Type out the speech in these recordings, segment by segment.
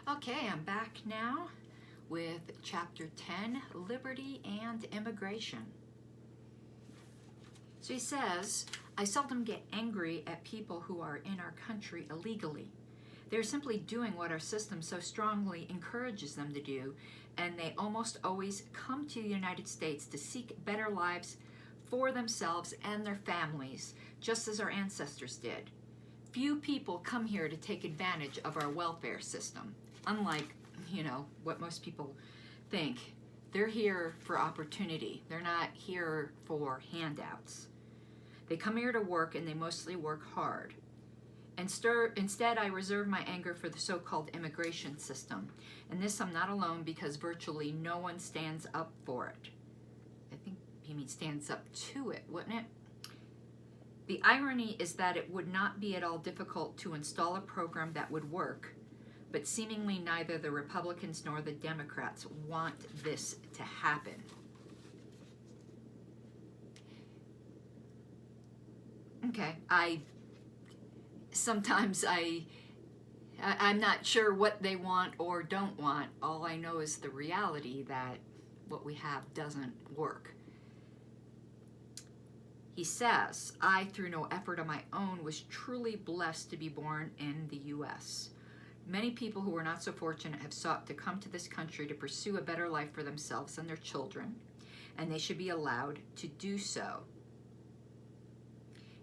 Okay, I'm back now with Chapter 10, Liberty and Immigration. So he says, I seldom get angry at people who are in our country illegally. They're simply doing what our system so strongly encourages them to do, and they almost always come to the United States to seek better lives for themselves and their families, just as our ancestors did. Few people come here to take advantage of our welfare system. Unlike, what most people think. They're here for opportunity. They're not here for handouts. They come here to work, and they mostly work hard. Instead, I reserve my anger for the so-called immigration system. And this I'm not alone, because virtually no one stands up for it. I think he means stands up to it, wouldn't it? The irony is that it would not be at all difficult to install a program that would work, but seemingly neither the Republicans nor the Democrats want this to happen. Okay, sometimes I'm not sure what they want or don't want. All I know is the reality that what we have doesn't work. He says, I, through no effort of my own, was truly blessed to be born in the U.S. Many people who are not so fortunate have sought to come to this country to pursue a better life for themselves and their children, and they should be allowed to do so.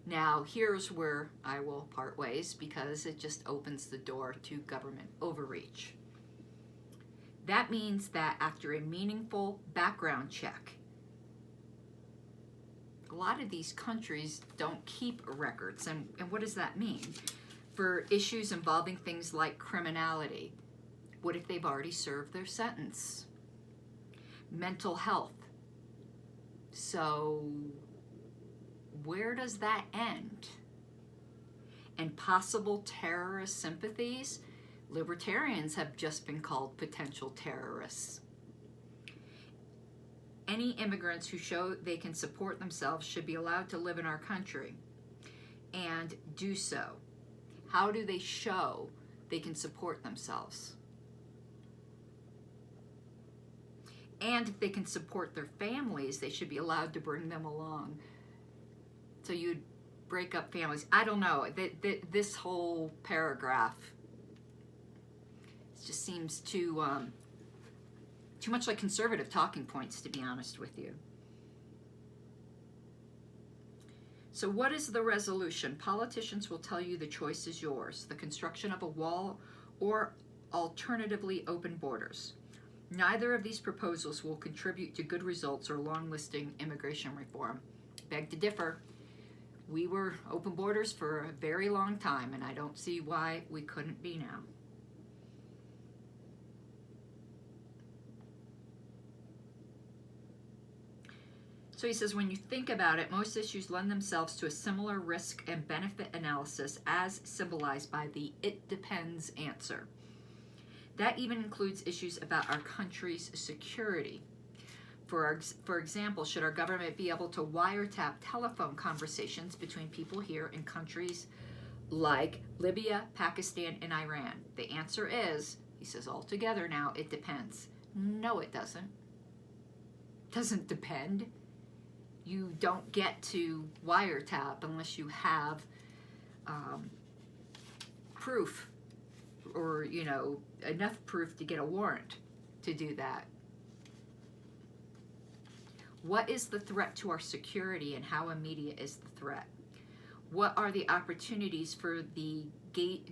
Now, here's where I will part ways, because it just opens the door to government overreach. That means that after a meaningful background check, a lot of these countries don't keep records. And what does that mean? For issues involving things like criminality, what if they've already served their sentence? Mental health. So where does that end? And possible terrorist sympathies? Libertarians have just been called potential terrorists. Any immigrants who show they can support themselves should be allowed to live in our country and do so. How do they show they can support themselves? And if they can support their families, they should be allowed to bring them along. So you'd break up families. I don't know. This whole paragraph just seems too much like conservative talking points, to be honest with you. So what is the resolution? Politicians will tell you the choice is yours. The construction of a wall or alternatively open borders. Neither of these proposals will contribute to good results or long-lasting immigration reform. Beg to differ. We were open borders for a very long time, and I don't see why we couldn't be now. So he says, when you think about it, most issues lend themselves to a similar risk and benefit analysis as symbolized by the "it depends" answer. That even includes issues about our country's security. For example, should our government be able to wiretap telephone conversations between people here in countries like Libya, Pakistan, and Iran? The answer is, he says altogether now, it depends. No, it doesn't. It doesn't depend. You don't get to wiretap unless you have proof, or enough proof to get a warrant to do that. What is the threat to our security, and how immediate is the threat? What are the opportunities for the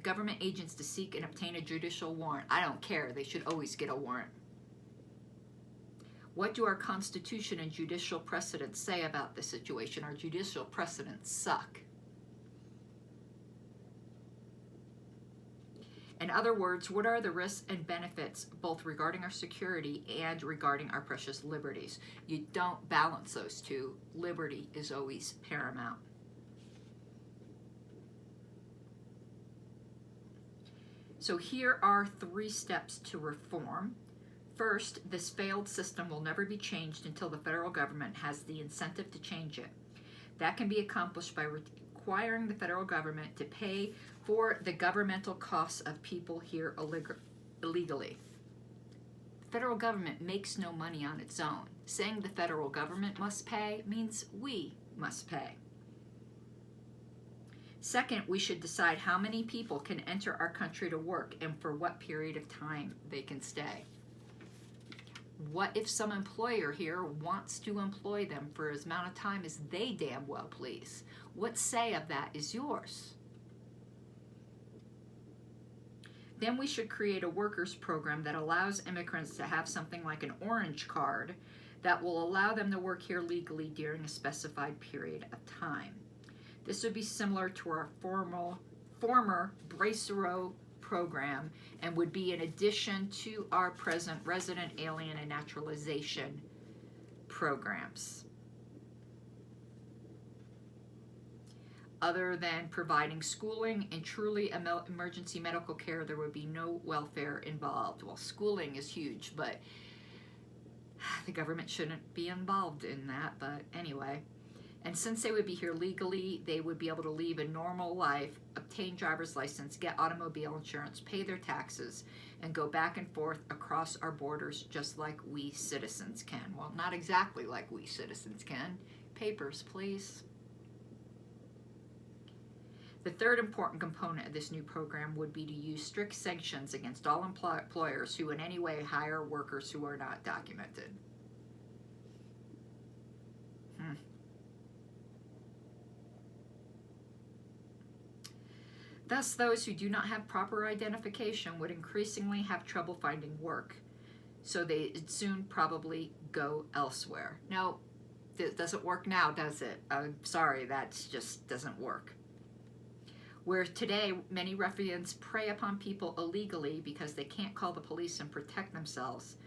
government agents to seek and obtain a judicial warrant? I don't care. They should always get a warrant. What do our Constitution and judicial precedents say about this situation? Our judicial precedents suck. In other words, what are the risks and benefits both regarding our security and regarding our precious liberties? You don't balance those two. Liberty is always paramount. So here are 3 steps to reform. First, this failed system will never be changed until the federal government has the incentive to change it. That can be accomplished by requiring the federal government to pay for the governmental costs of people here illegally. The federal government makes no money on its own. Saying the federal government must pay means we must pay. Second, we should decide how many people can enter our country to work and for what period of time they can stay. What if some employer here wants to employ them for as amount of time as they damn well please? What say of that is yours? Then we should create a workers program that allows immigrants to have something like an orange card that will allow them to work here legally during a specified period of time. This would be similar to our former Bracero program and would be in addition to our present resident alien and naturalization programs. Other than providing schooling and truly emergency medical care, there would be no welfare involved. Well, schooling is huge, but the government shouldn't be involved in that, but anyway. And since they would be here legally, they would be able to live a normal life, obtain driver's license, get automobile insurance, pay their taxes, and go back and forth across our borders just like we citizens can. Well, not exactly like we citizens can. Papers, please. The third important component of this new program would be to use strict sanctions against all employers who in any way hire workers who are not documented. Thus, those who do not have proper identification would increasingly have trouble finding work, so they'd soon probably go elsewhere. No, it doesn't work now, does it? I'm sorry, that just doesn't work. Where today many ruffians prey upon people illegally because they can't call the police and protect themselves,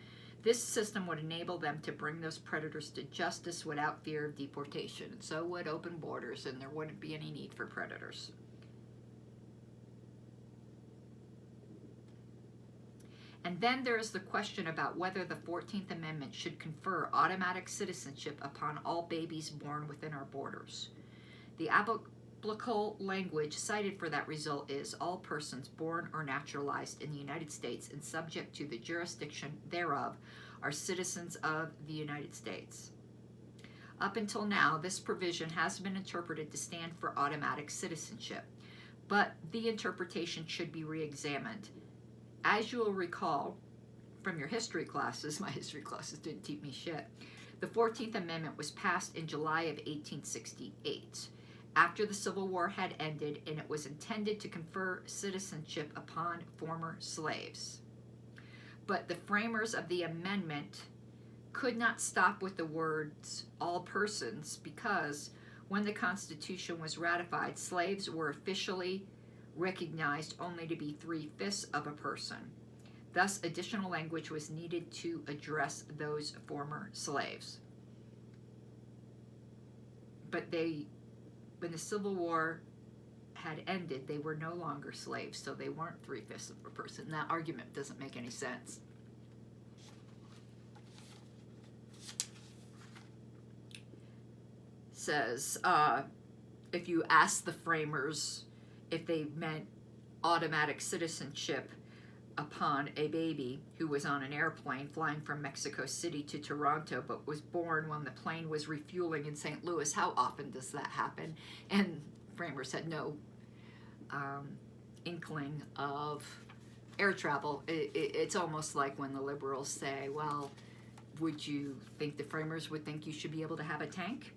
this system would enable them to bring those predators to justice without fear of deportation. And so would open borders, and there wouldn't be any need for predators. And then there is the question about whether the 14th Amendment should confer automatic citizenship upon all babies born within our borders. The applicable language cited for that result is all persons born or naturalized in the United States and subject to the jurisdiction thereof are citizens of the United States. Up until now, this provision has been interpreted to stand for automatic citizenship, but the interpretation should be re-examined. As you will recall from your history classes, my history classes didn't teach me shit, the 14th Amendment was passed in July of 1868, after the Civil War had ended, and it was intended to confer citizenship upon former slaves. But the framers of the amendment could not stop with the words all persons because when the Constitution was ratified, slaves were officially recognized only to be 3/5 of a person. Thus, additional language was needed to address those former slaves. But when the Civil War had ended, they were no longer slaves, so they weren't 3/5 of a person. That argument doesn't make any sense. Says, if you ask the framers if they meant automatic citizenship upon a baby who was on an airplane flying from Mexico City to Toronto but was born when the plane was refueling in St. Louis, how often does that happen? And framers had no inkling of air travel. It's almost like when the liberals say, well, would you think the framers would think you should be able to have a tank?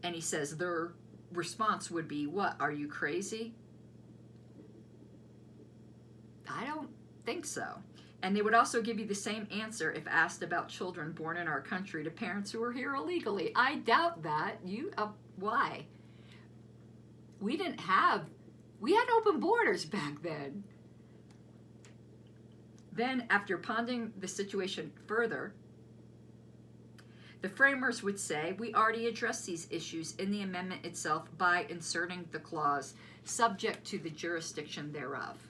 And he says their response would be, what, are you crazy? I don't think so. And they would also give you the same answer if asked about children born in our country to parents who are here illegally. I doubt that. Why? We had open borders back then. Then, after pondering the situation further, the framers would say, we already addressed these issues in the amendment itself by inserting the clause, subject to the jurisdiction thereof.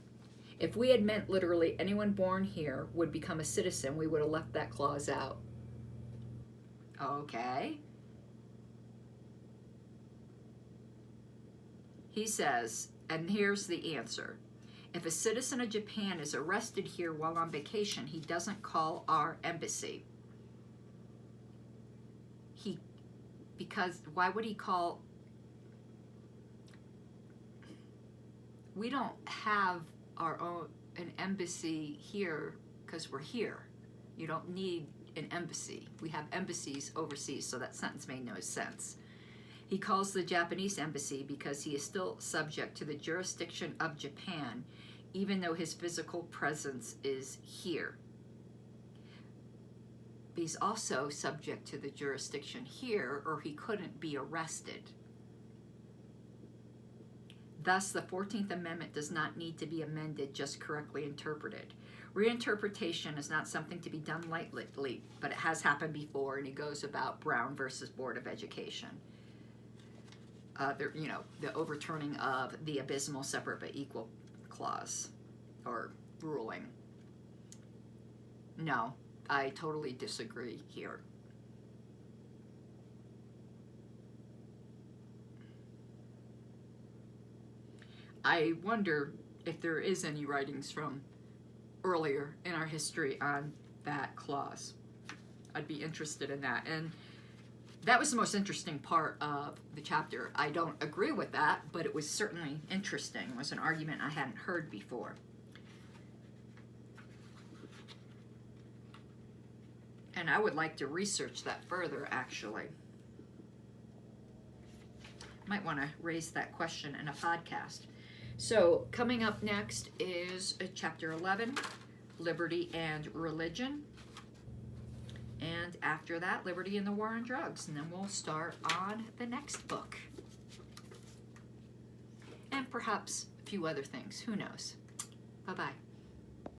If we had meant literally anyone born here would become a citizen, we would have left that clause out. Okay. He says, and here's the answer. If a citizen of Japan is arrested here while on vacation, he doesn't call our embassy. Because why would he call? We don't have an embassy here because we're here. You don't need an embassy. We have embassies overseas, so that sentence made no sense. He calls the Japanese embassy because he is still subject to the jurisdiction of Japan, even though his physical presence is here. But he's also subject to the jurisdiction here, or he couldn't be arrested. Thus, the 14th Amendment does not need to be amended, just correctly interpreted. Reinterpretation is not something to be done lightly, but it has happened before, and he goes about Brown versus Board of Education. The overturning of the abysmal separate but equal clause, or ruling. No, I totally disagree here. I wonder if there is any writings from earlier in our history on that clause. I'd be interested in that. And that was the most interesting part of the chapter. I don't agree with that, but it was certainly interesting. It was an argument I hadn't heard before. And I would like to research that further, actually. Might want to raise that question in a podcast. So, coming up next is Chapter 11, Liberty and Religion. And after that, Liberty and the War on Drugs. And then we'll start on the next book. And perhaps a few other things. Who knows? Bye-bye.